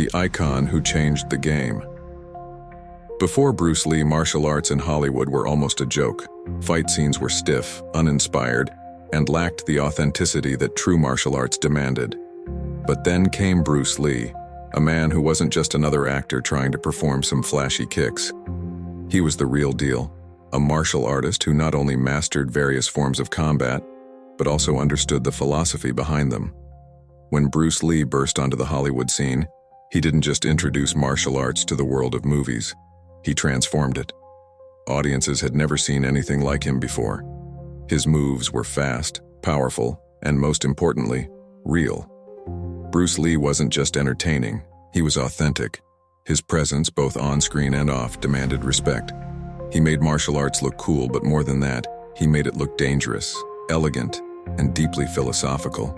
the icon who changed the game. Before Bruce Lee, martial arts in Hollywood were almost a joke. Fight scenes were stiff, uninspired, and lacked the authenticity that true martial arts demanded. But then came Bruce Lee, a man who wasn't just another actor trying to perform some flashy kicks. He was the real deal, a martial artist who not only mastered various forms of combat, but also understood the philosophy behind them. When Bruce Lee burst onto the Hollywood scene, he didn't just introduce martial arts to the world of movies. He transformed it. Audiences had never seen anything like him before. His moves were fast, powerful, and most importantly, real. Bruce Lee wasn't just entertaining, he was authentic. His presence, both on-screen and off, demanded respect. He made martial arts look cool, but more than that, he made it look dangerous, elegant, and deeply philosophical.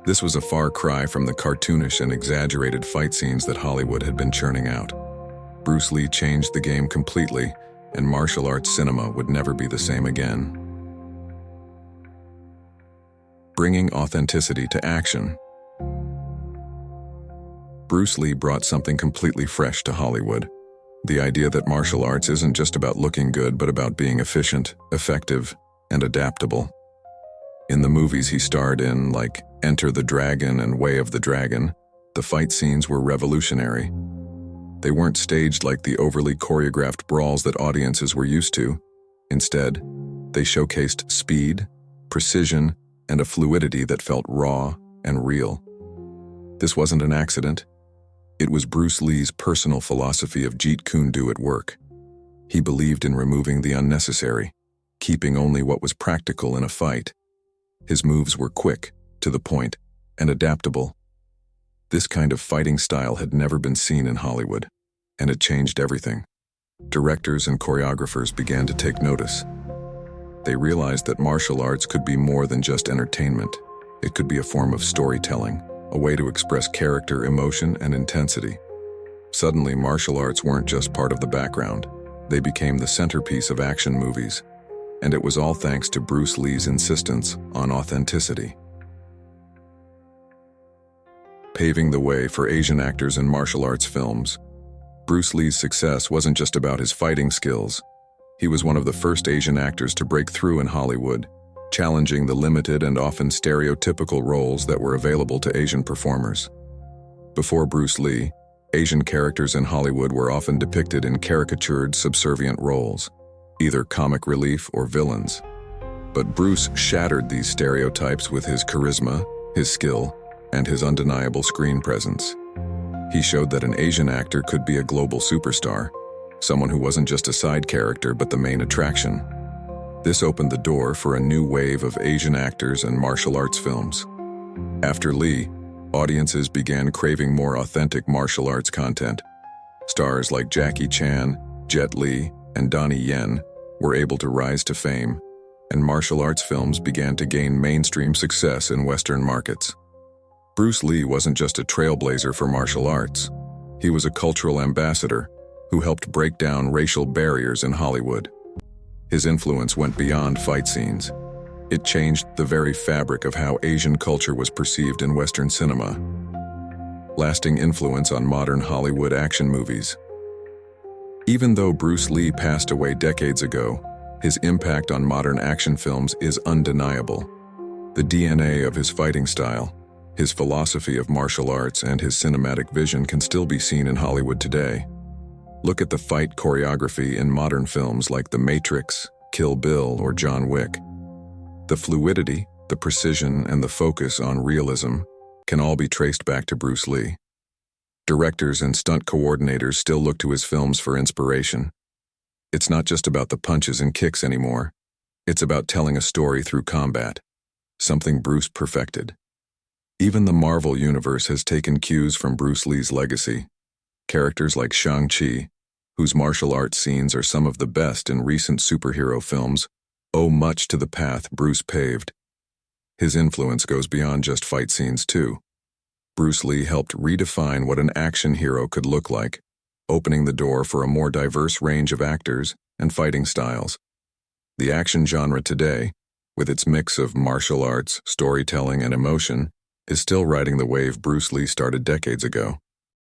This was a far cry from the cartoonish and exaggerated fight scenes that Hollywood had been churning out. Bruce Lee changed the game completely, and martial arts cinema would never be the same again. Bringing authenticity to action. Bruce Lee brought something completely fresh to Hollywood. The idea that martial arts isn't just about looking good, but about being efficient, effective, and adaptable. In the movies he starred in, like Enter the Dragon and Way of the Dragon, the fight scenes were revolutionary. They weren't staged like the overly choreographed brawls that audiences were used to. Instead, they showcased speed, precision, and a fluidity that felt raw and real. This wasn't an accident. It was Bruce Lee's personal philosophy of Jeet Kune Do at work. He believed in removing the unnecessary, keeping only what was practical in a fight. His moves were quick, to the point, and adaptable. This kind of fighting style had never been seen in Hollywood, and it changed everything. Directors and choreographers began to take notice. They realized that martial arts could be more than just entertainment. It could be a form of storytelling, a way to express character, emotion, and intensity. Suddenly, martial arts weren't just part of the background. They became the centerpiece of action movies, and it was all thanks to Bruce Lee's insistence on authenticity. Paving the way for Asian actors in martial arts films, Bruce Lee's success wasn't just about his fighting skills. He was one of the first Asian actors to break through in Hollywood, challenging the limited and often stereotypical roles that were available to Asian performers. Before Bruce Lee, Asian characters in Hollywood were often depicted in caricatured, subservient roles, either comic relief or villains. But Bruce shattered these stereotypes with his charisma, his skill, and his undeniable screen presence. He showed that an Asian actor could be a global superstar, someone who wasn't just a side character but the main attraction. This opened the door for a new wave of Asian actors and martial arts films. After Lee, audiences began craving more authentic martial arts content. Stars like Jackie Chan, Jet Li, and Donnie Yen were able to rise to fame, and martial arts films began to gain mainstream success in Western markets. Bruce Lee wasn't just a trailblazer for martial arts. He was a cultural ambassador who helped break down racial barriers in Hollywood. His influence went beyond fight scenes. It changed the very fabric of how Asian culture was perceived in Western cinema. Lasting influence on modern Hollywood action movies. Even though Bruce Lee passed away decades ago, his impact on modern action films is undeniable. The DNA of his fighting style, his philosophy of martial arts, and his cinematic vision can still be seen in Hollywood today. Look at the fight choreography in modern films like The Matrix, Kill Bill, or John Wick. The fluidity, the precision, and the focus on realism can all be traced back to Bruce Lee. Directors and stunt coordinators still look to his films for inspiration. It's not just about the punches and kicks anymore. It's about telling a story through combat, something Bruce perfected. Even the Marvel Universe has taken cues from Bruce Lee's legacy. Characters like Shang-Chi, whose martial arts scenes are some of the best in recent superhero films, owe much to the path Bruce paved. His influence goes beyond just fight scenes too. Bruce Lee helped redefine what an action hero could look like, opening the door for a more diverse range of actors and fighting styles. The action genre today, with its mix of martial arts, storytelling, and emotion, is still riding the wave Bruce Lee started decades ago.